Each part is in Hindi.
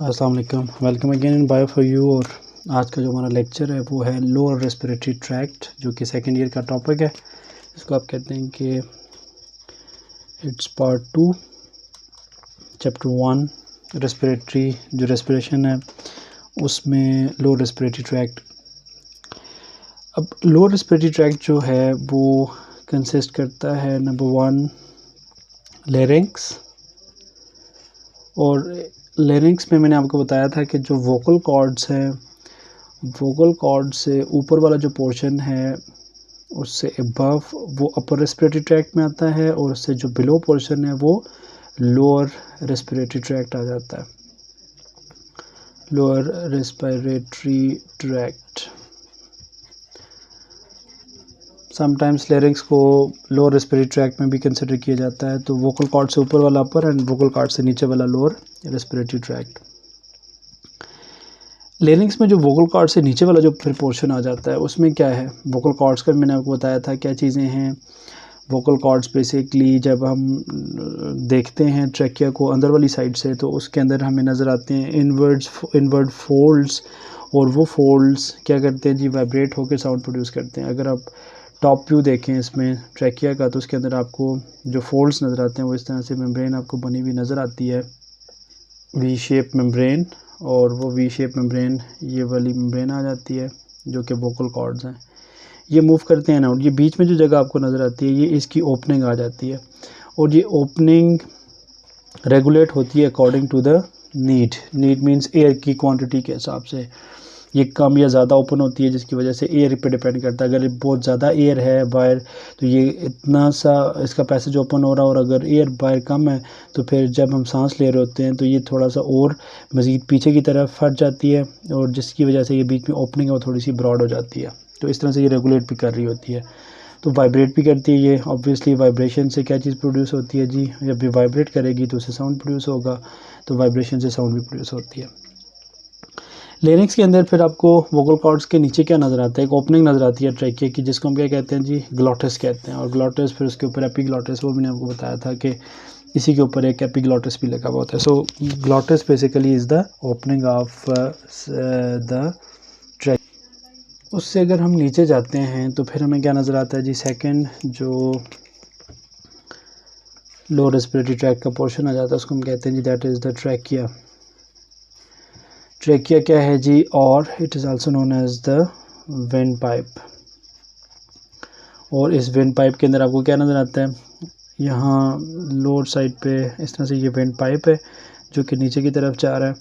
अस्सलाम वालेकुम, welcome again in bio for you. और आज का जो हमारा लेक्चर है वो है लोअर रेस्पिरेटरी ट्रैक्ट, जो कि सेकेंड ईयर का टॉपिक है। इसको आप कहते हैं कि इट्स पार्ट 2 चैप्टर 1 रेस्पिरेटरी, जो रेस्पिरेशन है उसमें लोअर रेस्पिरेटरी ट्रैक्ट। अब लोअर रेस्पिरेटरी ट्रैक्ट जो है वो कंसिस्ट करता है नंबर 1 लेरिंक्स। और लेरिंक्स में मैंने आपको बताया था कि जो वोकल कॉर्ड्स हैं, वोकल कॉर्ड से ऊपर वाला जो पोर्शन है उससे अबव वो अपर रेस्पिरेटरी ट्रैक्ट में आता है, और उससे जो बिलो पोर्शन है वो लोअर रेस्पिरेटरी ट्रैक्ट आ जाता है। Lower respiratory tract, sometimes larynx को लोअर रेस्पिरेटरी ट्रैक्ट में भी कंसिडर किया जाता है। तो वोकल कॉर्ड से ऊपर वाला अपर एंड वोकल कॉर्ड से नीचे वाला लोअर रेस्पिरेटरी ट्रैक्ट। लेरिंक्स में जो वोकल कॉर्ड से नीचे वाला जो फिर पोर्शन आ जाता है उसमें क्या है, वोकल कॉर्ड्स का मैंने आपको बताया था क्या चीज़ें हैं। वोकल कॉर्ड्स बेसिकली जब हम देखते हैं ट्रैकिया को अंदर वाली साइड से, तो उसके अंदर हमें नज़र आते हैं इनवर्ड फोल्ड्स, और वो फोल्ड्स क्या करते हैं जी, वाइब्रेट होकर साउंड प्रोड्यूस करते हैं। अगर आप टॉप व्यू देखें इसमें ट्रैकिया का, तो उसके अंदर आपको जो फोल्ड्स नज़र आते हैं वो इस तरह से मेम्ब्रेन आपको बनी हुई नज़र आती है, वी शेप मेम्ब्रेन। और वो वी शेप मेम्ब्रेन, ये वाली मेम्ब्रेन आ जाती है जो कि वोकल कॉर्ड्स हैं, ये मूव करते हैं ना। और ये बीच में जो जगह आपको नज़र आती है ये इसकी ओपनिंग आ जाती है, और ये ओपनिंग रेगुलेट होती है according to the need means air की क्वांटिटी के हिसाब से। ये कम या ज़्यादा ओपन होती है, जिसकी वजह से एयर पे डिपेंड करता है। अगर बहुत ज़्यादा एयर है बाहर तो ये इतना सा इसका पैसेज ओपन हो रहा है, और अगर एयर बाहर कम है तो फिर जब हम सांस ले रहे होते हैं तो ये थोड़ा सा और मज़ीद पीछे की तरफ फट जाती है, और जिसकी वजह से ये बीच में ओपनिंग है वो थोड़ी सी ब्रॉड हो जाती है। तो इस तरह से ये रेगुलेट भी कर रही होती है, तो वाइब्रेट भी करती है ये। ऑब्वियसली वाइब्रेशन से क्या चीज़ प्रोड्यूस होती है जी, जब भी वाइब्रेट करेगी तो उससे साउंड प्रोड्यूस होगा, तो वाइब्रेशन से साउंड भी प्रोड्यूस होती है। लेरिंक्स के अंदर फिर आपको वोकल कॉर्ड्स के नीचे क्या नज़र आता है, एक ओपनिंग नज़र आती है ट्रैकिया की, जिसको हम क्या कहते हैं जी, ग्लॉटिस कहते हैं। और ग्लॉटिस फिर उसके ऊपर एपिग्लॉटिस, वो मैंने आपको बताया था कि इसी के ऊपर एक एपिग्लॉटिस भी लगा हुआ होता है। So glottis basically is the opening of the tract. उससे अगर हम नीचे जाते हैं तो फिर हमें क्या नज़र आता है जी, सेकंड जो लो रेस्पिरेटरी ट्रैक का पोर्शन आ जाता है उसको हम कहते हैं जी, that is the trachea. Trachea क्या है जी, और it is also known as the windpipe. और इस विंड पाइप के अंदर आपको क्या नज़र आता है, यहाँ लोअर साइड पे इस तरह से ये विंड पाइप है जो कि नीचे की तरफ जा रहा है।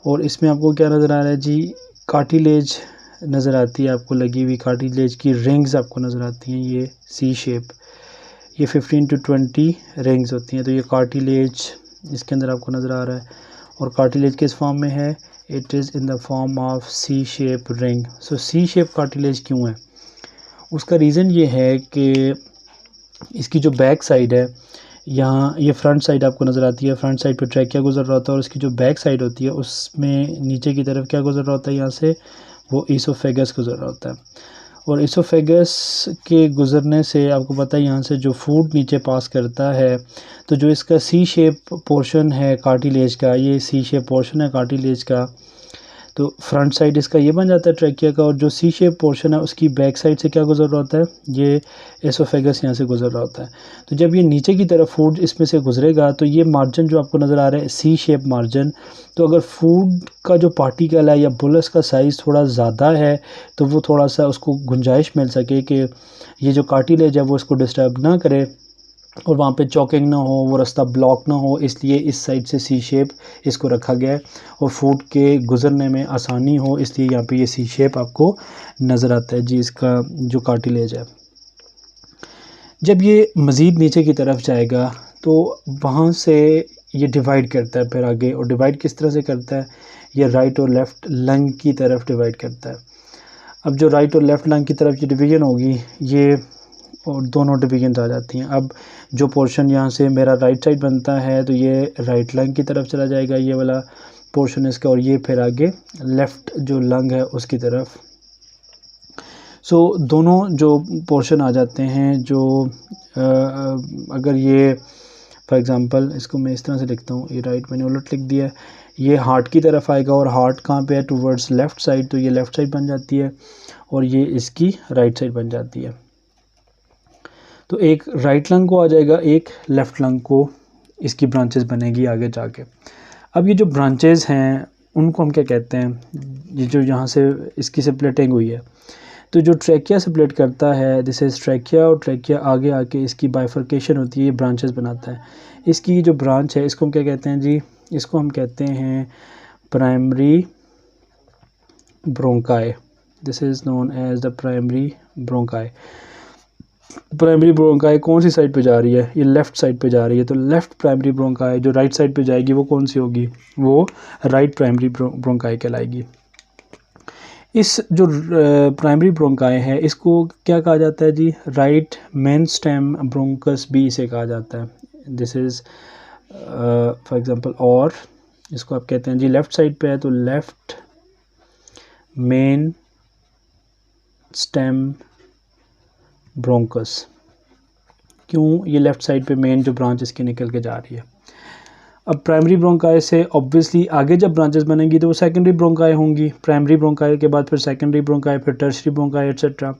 और इसमें आपको क्या नज़र आ रहा है जी, कार्टिलेज नज़र आती है आपको लगी हुई, कार्टिलेज की रिंग्स आपको नज़र आती हैं, ये सी शेप, ये 15 to 20 रिंग्स होती हैं। तो ये कार्टिलेज इसके अंदर आपको नज़र आ रहा है, और कार्टिलेज किस फॉर्म में है, it is in the form of C shape ring. So C shape cartilage क्यों है, उसका रीज़न ये है कि इसकी जो बैक साइड है, यहाँ ये फ्रंट साइड आपको नज़र आती है, फ्रंट साइड पे ट्रैकिया गुजर रहा होता है, और इसकी जो बैक साइड होती है उसमें नीचे की तरफ क्या गुजर रहा होता है, यहाँ से वो ईसोफेगस गुजर रहा होता है। और ईसोफेगस के गुज़रने से आपको पता है यहाँ से जो फूड नीचे पास करता है, तो जो इसका सी शेप पोर्शन है कार्टिलेज का, ये सी शेप पोर्शन है कार्टिलेज का, तो फ्रंट साइड इसका ये बन जाता है ट्रैकिया का, और जो सी शेप पोर्शन है उसकी बैक साइड से क्या गुजर रहा होता है, ये एसोफेगस यहाँ से गुजर रहा होता है। तो जब ये नीचे की तरफ फूड इसमें से गुजरेगा तो ये मार्जिन जो आपको नज़र आ रहा है सी शेप मार्जिन, तो अगर फूड का जो पार्टिकल है या बुलस का साइज़ थोड़ा ज़्यादा है तो वो थोड़ा सा उसको गुंजाइश मिल सके कि ये जो कार्टिलेज है वो इसको डिस्टर्ब ना करे और वहाँ पे चॉकिंग ना हो, वो रास्ता ब्लॉक ना हो, इसलिए इस साइड से सी शेप इसको रखा गया है, और फूड के गुज़रने में आसानी हो इसलिए यहाँ पे ये सी शेप आपको नज़र आता है जी, इसका जो कार्टिलेज है। जब ये मज़ीद नीचे की तरफ जाएगा तो वहाँ से ये डिवाइड करता है फिर आगे, और डिवाइड किस तरह से करता है, ये राइट और लेफ़्ट लंग की तरफ डिवाइड करता है। अब जो राइट और लेफ़्ट लंग की तरफ ये डिवीज़न होगी, ये और दोनों डिवीजन आ जाती हैं। अब जो पोर्शन यहाँ से मेरा राइट साइड बनता है तो ये राइट लंग की तरफ चला जाएगा, ये वाला पोर्शन इसका, और ये फिर आगे लेफ़्ट जो लंग है उसकी तरफ। सो दोनों जो पोर्शन आ जाते हैं, जो अगर ये फॉर एग्जांपल इसको मैं इस तरह से लिखता हूँ, ये राइट मैंने उलट लिख दिया है, ये हार्ट की तरफ आएगा और हार्ट कहाँ पे है, टूवर्ड्स लेफ़्ट साइड, तो ये लेफ़्ट साइड बन जाती है और ये इसकी राइट साइड बन जाती है। तो एक राइट लंग को आ जाएगा, एक लेफ़्ट लंग को इसकी ब्रांचेस बनेगी आगे जाके। अब ये जो ब्रांचेस हैं उनको हम क्या कहते हैं, ये जो यहाँ से इसकी स्प्लिटिंग हुई है, तो जो ट्रैकिया स्प्लिट करता है दिस इज़ ट्रैकिया, और ट्रैकिया आगे आके इसकी बाइफर्केशन होती है, ये ब्रांचेस बनाता है। इसकी जो ब्रांच है इसको हम क्या कहते हैं जी, इसको हम कहते हैं primary bronchi. This is known as the primary bronchi. Primary bronchi कौन सी साइड पे जा रही है, ये लेफ़्ट साइड पे जा रही है, तो लेफ़्ट प्राइमरी ब्रोंकाई जो राइट साइड पे जाएगी वो कौन सी होगी, वो राइट प्राइमरी ब्रोंकाई कहलाएगी। इस जो प्राइमरी ब्रोंकाई है इसको क्या कहा जाता है जी, राइट मेन स्टेम ब्रोंकस भी इसे कहा जाता है। दिस इज़ फॉर एग्जांपल, और इसको आप कहते हैं जी लेफ़्ट साइड पे है तो लेफ़्ट मेन स्टेम ब्रोंकस। क्यों, ये लेफ़्ट साइड पे मेन जो ब्रांच इसकी निकल के जा रही है। अब प्राइमरी ब्रोंकाई से ऑब्वियसली आगे जब ब्रांचेस बनेंगी तो वो सेकेंडरी ब्रोंकाई होंगी, प्राइमरी ब्रोंकाई के बाद फिर सेकेंडरी ब्रोंकाई, फिर टर्शरी ब्रोंकाई एट्सेट्रा।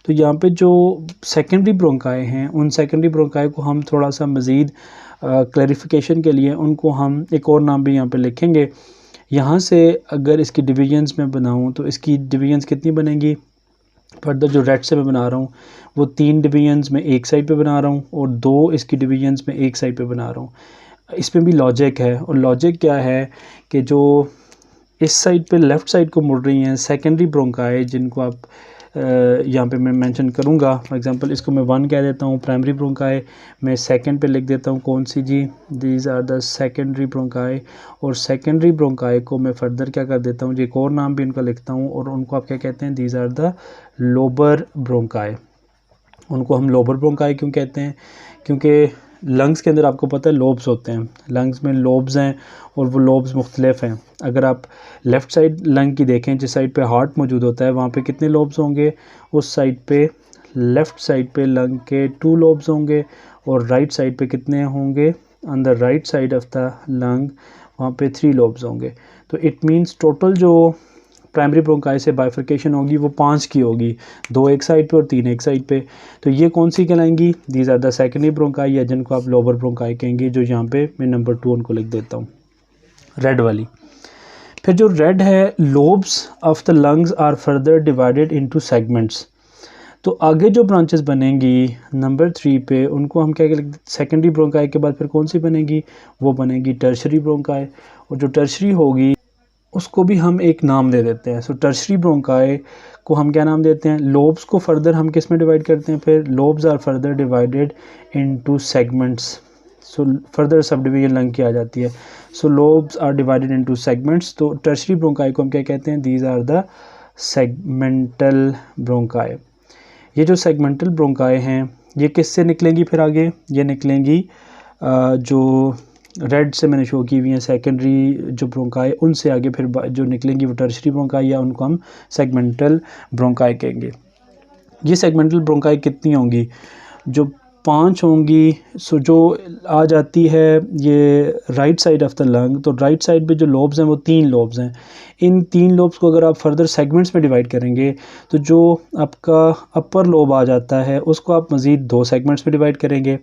तो यहाँ पे जो सेकेंडरी ब्रोंकाई हैं उन सेकेंडरी ब्रोंकाई को हम थोड़ा सा मज़ीद क्लैरिफिकेशन के लिए उनको हम एक और नाम भी यहाँ पे लिखेंगे। यहाँ से अगर इसकी डिवीजन्स में बनाऊँ तो इसकी डिवीजन्स कितनी बनेंगी, फर्दर जो रेड से मैं बना रहा हूँ वो 3 डिवीजन्स में एक साइड पे बना रहा हूँ और 2 इसकी डिवीजन्स में एक साइड पे बना रहा हूँ। इसमें भी लॉजिक है, और लॉजिक क्या है कि जो इस साइड पे लेफ़्ट साइड को मुड़ रही हैं सेकेंडरी ब्रोंकाई, जिनको आप यहाँ पे मैं मेंशन करूँगा। फॉर एग्जांपल इसको मैं 1 कह देता हूँ प्राइमरी ब्रोंकाई, मैं सेकंड पे लिख देता हूँ कौन सी जी, these are the secondary bronchi. और सेकेंडरी ब्रोंकाई को मैं फर्दर क्या कर देता हूँ जी, एक और नाम भी उनका लिखता हूँ, और उनको आप क्या कहते हैं, these are the Lobar bronchi. उनको हम लोबर ब्रोंकाई क्यों कहते हैं, क्योंकि लंग्स के अंदर आपको पता है लोब्स होते हैं, लंग्स में लोब्स हैं और वो लोब्स मुख्तलिफ हैं। अगर आप लेफ़्ट साइड लंग की देखें, जिस साइड पे हार्ट मौजूद होता है वहाँ पे कितने लोब्स होंगे, उस साइड पे लेफ़्ट साइड पे लंग के 2 लोब्स होंगे, और राइट साइड पे कितने होंगे, on the right side of the lung वहाँ पे 3 लोब्स होंगे। तो इट मीन्स टोटल जो प्राइमरी ब्रोंकाई से बाइफर्केशन होगी वो 5 की होगी, 2 एक साइड पे और 3 एक साइड पे। तो ये कौन सी कहलाएंगी, these are the secondary bronchi, या जिनको आप लोअर ब्रोंकाई कहेंगे, जो यहाँ पे मैं नंबर 2 उनको लिख देता हूँ, रेड वाली। फिर जो रेड है, lobes of the lungs are further divided into segments. तो आगे जो ब्रांचेस बनेंगी नंबर 3 पे, उनको हम क्या लिख, सेकेंडरी ब्रोंकाई के बाद फिर कौन सी बनेगी, वो बनेगी टर्शरी ब्रोंकाई। और जो टर्शरी होगी उसको भी हम एक नाम दे देते हैं। सो टर्शरी ब्रोंकाई को हम क्या नाम देते हैं, लोब्स को फर्दर हम किस में डिवाइड करते हैं, फिर lobes are further divided into segments. So further subdivision lung की आ जाती है। So lobes are divided into segments. तो टर्शरी ब्रोंकाई को हम क्या कहते हैं, these are the segmental bronchi. ये जो सेगमेंटल ब्रोंकाई हैं ये किससे निकलेंगी, फिर आगे ये निकलेंगी जो रेड से मैंने शो की हुई हैं सेकेंडरी जो ब्रोंकाई, उनसे आगे फिर जो निकलेंगी वो टर्शरी ब्रोंकाई, या उनको हम सेगमेंटल ब्रोंकाई कहेंगे। ये सेगमेंटल ब्रोंकाई कितनी होंगी, जो 5 होंगी। सो जो आ जाती है ये right side of the lung, तो राइट साइड पे जो लोब्स हैं वो 3 लोब्स हैं। इन 3 लोब्स को अगर आप फर्दर सेगमेंट्स में डिवाइड करेंगे तो जो आपका अपर लोब आ जाता है उसको आप मज़ीद 2 सेगमेंट्स में डिवाइड करेंगे।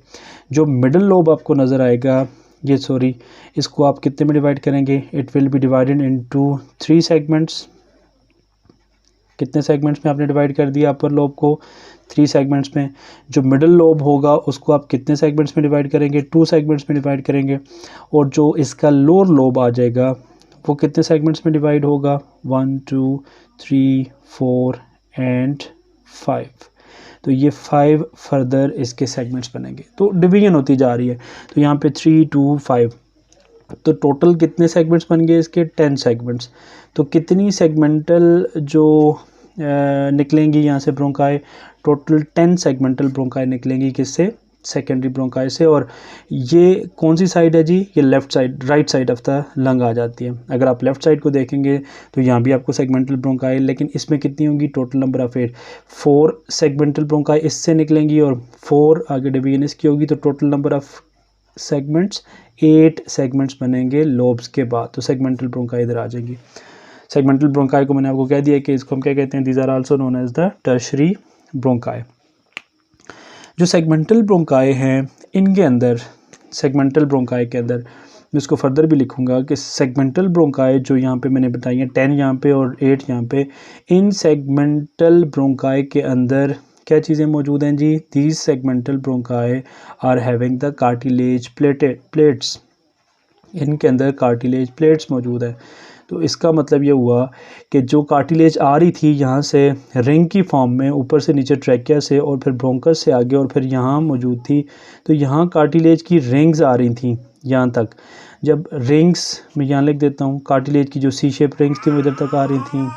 जो मिडल लोब आपको नज़र आएगा, ये सॉरी, इसको आप कितने में डिवाइड करेंगे, it will be divided into 3 segments. कितने सेगमेंट्स में आपने डिवाइड कर दिया अपर लोब को, 3 सेगमेंट्स में। जो मिडल लोब होगा उसको आप कितने सेगमेंट्स में डिवाइड करेंगे, 2 सेगमेंट्स में डिवाइड करेंगे। और जो इसका लोअर लोब आ जाएगा वो कितने सेगमेंट्स में डिवाइड होगा, 1 2 3 4 एंड 5। तो ये 5 फर्दर इसके सेगमेंट्स बनेंगे। तो डिवीजन होती जा रही है। तो यहाँ पे 3 2 5, तो टोटल कितने सेगमेंट्स बन गए इसके, 10 सेगमेंट्स। तो कितनी सेगमेंटल जो निकलेंगी यहाँ से ब्रोंकाई, टोटल 10 सेगमेंटल ब्रोंकाई निकलेंगी किससे, सेकेंडरी ब्रोंकाई से। और ये कौन सी साइड है जी, ये left side, right side of the lung आ जाती है। अगर आप लेफ़्ट साइड को देखेंगे तो यहाँ भी आपको सेगमेंटल ब्रोंकाई, लेकिन इसमें कितनी होंगी, total number of 4 segmental bronchi इससे निकलेंगी और 4 आगे डिवीजन इसकी होगी। तो total number of segments, 8 segments बनेंगे लोब्स के बाद। तो सेगमेंटल ब्रोंकाई इधर आ जाएगी। सेगमेंटल ब्रोंकाई को मैंने आपको कह दिया कि इसको हम क्या कहते हैं, these are also known as the tertiary bronchi. जो सेगमेंटल ब्रोंकाई हैं इनके अंदर, सेगमेंटल ब्रोंकाई के अंदर मैं इसको फर्दर भी लिखूंगा कि सेगमेंटल ब्रोंकाई जो यहाँ पे मैंने बताई है 10 यहाँ पे और 8 यहाँ पे, इन सेगमेंटल ब्रोंकाई के अंदर क्या चीज़ें मौजूद हैं जी, these segmental bronchi are having the cartilage plates, इनके अंदर कार्टिलेज प्लेट्स मौजूद है। तो इसका मतलब ये हुआ कि जो कार्टिलेज आ रही थी यहाँ से रिंग की फॉर्म में ऊपर से नीचे ट्रैकिया से और फिर ब्रोंकस से आगे और फिर यहाँ मौजूद थी, तो यहाँ कार्टिलेज की रिंग्स आ रही थी यहाँ तक। जब रिंग्स मैं यहाँ लिख देता हूँ, कार्टिलेज की जो सी शेप रिंग्स थी वो इधर तक आ रही थी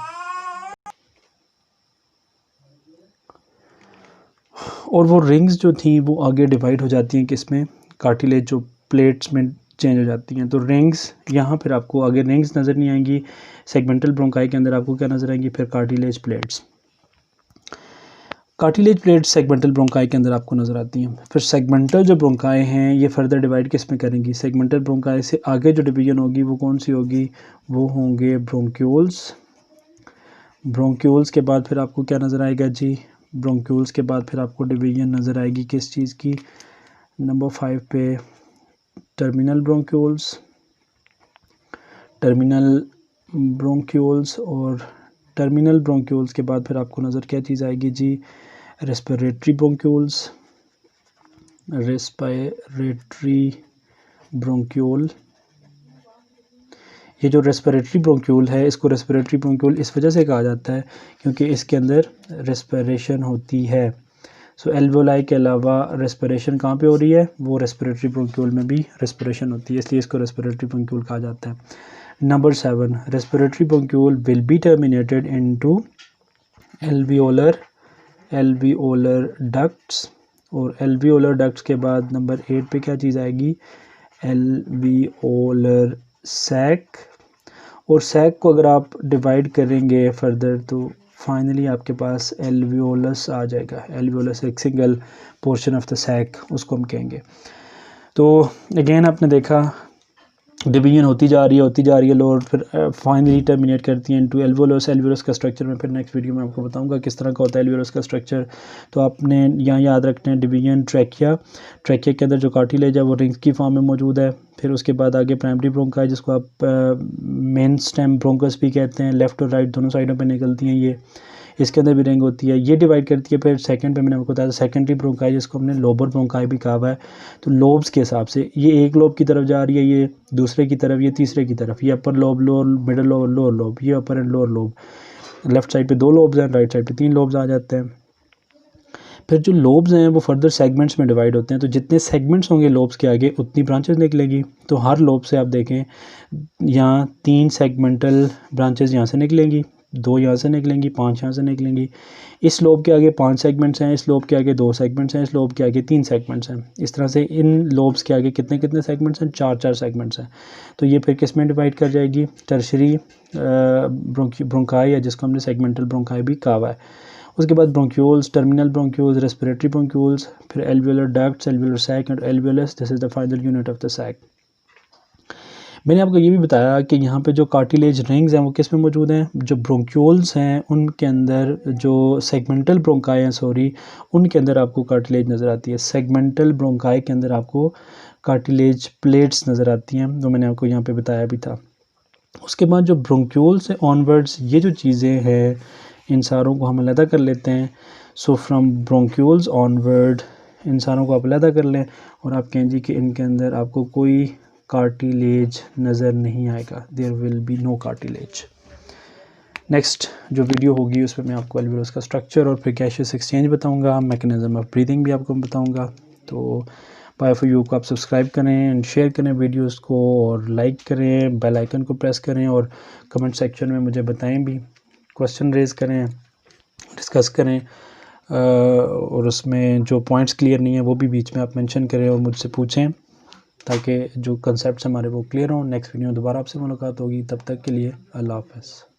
और वो रिंग्स जो थी वो आगे डिवाइड हो जाती हैं किसमें, कार्टिलेज जो प्लेट्स में चेंज हो जाती हैं। तो रिंग्स यहाँ फिर आपको आगे रिंग्स नज़र नहीं आएंगी, सेगमेंटल ब्रोंकाई के अंदर आपको क्या नज़र आएंगी, फिर cartilage plates. Cartilage plates segmental bronchi के अंदर आपको नज़र आती हैं। फिर सेगमेंटल जो ब्रोंकाई हैं ये फर्दर डिवाइड किस में करेंगी, सेगमेंटल ब्रोंकाई से आगे जो डिवीजन होगी वो कौन सी होगी, वो होंगे ब्रोंक्यूल्स। ब्रोंक्यूल्स के बाद फिर आपको क्या नज़र आएगा जी, ब्रोंक्यूल्स के बाद फिर आपको डिवीजन नज़र आएगी किस चीज़ की, नंबर 5 पे टर्मिनल ब्रोंक्यूल्स, टर्मिनल ब्रोंक्यूल्स। और टर्मिनल ब्रोंक्यूल्स के बाद फिर आपको नज़र क्या चीज़ आएगी जी, रेस्पिरेटरी ब्रोंक्यूल्स, रेस्पिरेटरी ब्रोंक्यूल। ये जो रेस्पिरेटरी ब्रोंक्यूल है, इसको रेस्पिरेटरी ब्रोंक्यूल इस वजह से कहा जाता है क्योंकि इसके अंदर रेस्पिरेशन होती है। सो एल्वोलाई के अलावा रेस्पिरेशन कहाँ पे हो रही है, वो रेस्पिरेटरी ब्रोंक्यूल में भी रेस्पिरेशन होती है, इसलिए इसको रेस्पिरेटरी ब्रोंक्यूल कहा जाता है। Number 7, respiratory bronchiole will be terminated into alveolar ducts. और एल्वियोलर डक्ट्स के बाद नंबर 8 पे क्या चीज़ आएगी, एल्वियोलर सैक। और सैक को अगर आप डिवाइड करेंगे फर्दर तो फाइनली आपके पास एल्वियोलस आ जाएगा। एल्वियोलस एक single portion of the sac उसको हम कहेंगे। तो अगेन आपने देखा डिवीजन होती जा रही है लोअर, फिर फाइनली टर्मिनेट करती हैं इनटू एल्वियोलस। एल्वियोलस का स्ट्रक्चर मैं फिर नेक्स्ट वीडियो में आपको बताऊंगा किस तरह का होता है एल्वियोलस का स्ट्रक्चर। तो आपने यहाँ याद रखना है डिवीजन ट्रैकिया के अंदर जो कार्टिलेज है वो रिंग्स की फॉर्म में मौजूद है। फिर उसके बाद आगे प्राइमरी ब्रोंकाई जिसको आप मेन स्टेम ब्रोंकस भी कहते हैं, लेफ्ट और राइट दोनों साइडों पर निकलती हैं, ये इसके अंदर भी रिंग होती है, ये डिवाइड करती है। फिर सेकंड पे मैंने आपको बताया सेकेंडरी ब्रोंकाई जिसको हमने लोबर ब्रोंकाई भी कहा हुआ है। तो लोब्स के हिसाब से ये एक लोब की तरफ जा रही है, ये दूसरे की तरफ, ये तीसरे की तरफ, ये upper lobe, lower middle lobe, lower lobe, ये upper and lower lobe. Left side पे 2 लोब्स हैं, राइट साइड पे 3 लोब्स आ जाते हैं। फिर जो लोब्स हैं वो फर्दर सेगमेंट्स में डिवाइड होते हैं। तो जितने सेगमेंट्स होंगे लोब्स के आगे उतनी ब्रांचेस निकलेगी। तो हर लोब से आप देखें यहाँ 3 सेगमेंटल ब्रांचेस यहाँ से निकलेंगी, 2 यहाँ से निकलेंगी, 5 यहाँ से निकलेंगी। इस लोब के आगे 5 सेगमेंट्स हैं, इस लोब के आगे 2 सेगमेंट्स हैं, इस लोब के आगे 3 सेगमेंट्स हैं। इस तरह से इन लोब्स के आगे कितने सेगमेंट्स हैं, 4 सेगमेंट्स हैं। तो ये फिर किस में डिवाइड कर जाएगी, टर्शरी ब्रोंकाई या जिसको हमने सेगमेंटल ब्रोंकाई भी कहा हुआ है। उसके बाद bronchioles, terminal bronchioles, respiratory bronchioles, फिर alveolar ducts, alveolar sac and alveolus. This is the final unit of the sac. मैंने आपको ये भी बताया कि यहाँ पे जो कार्टिलेज रिंग्स हैं वो किस में मौजूद हैं, जो ब्रोंक्यूल्स हैं उनके अंदर, जो सेगमेंटल ब्रोंकाई हैं उनके अंदर आपको कार्टिलेज नज़र आती है। सेगमेंटल ब्रोंकाई के अंदर आपको कार्टिलेज प्लेट्स नज़र आती हैं, तो मैंने आपको यहाँ पे बताया भी था। उसके बाद जो ब्रोंक्यूल से ऑनवर्ड्स ये जो चीज़ें हैं इन सारों को हम अलहदा कर लेते हैं। सो फ्रॉम ब्रोंक्यूल्स ऑनवर्ड इन सारों को आप अलहदा कर लें और आप कहें जी कि इनके अंदर आपको कोई कार्टिलेज नज़र नहीं आएगा, there will be no cartilage. Next जो वीडियो होगी उसमें मैं आपको एल्वियोलस का स्ट्रक्चर और फिर गैसियस एक्सचेंज बताऊंगा, मैकेनिज्म ऑफ ब्रीदिंग भी आपको बताऊंगा। तो बाय फॉर यू को आप सब्सक्राइब करें एंड शेयर करें वीडियोस को और लाइक करें, बेल आइकन को प्रेस करें और कमेंट सेक्शन में मुझे बताएं भी, क्वेश्चन रेज करें, डिस्कस करें और उसमें जो पॉइंट्स क्लियर नहीं है वो भी बीच में आप मेंशन करें और मुझसे पूछें ताकि जो कंसेप्ट्स हमारे वो क्लियर हों। नेक्स्ट वीडियो में दोबारा आपसे मुलाकात होगी, तब तक के लिए अल्लाह हाफ़िज़।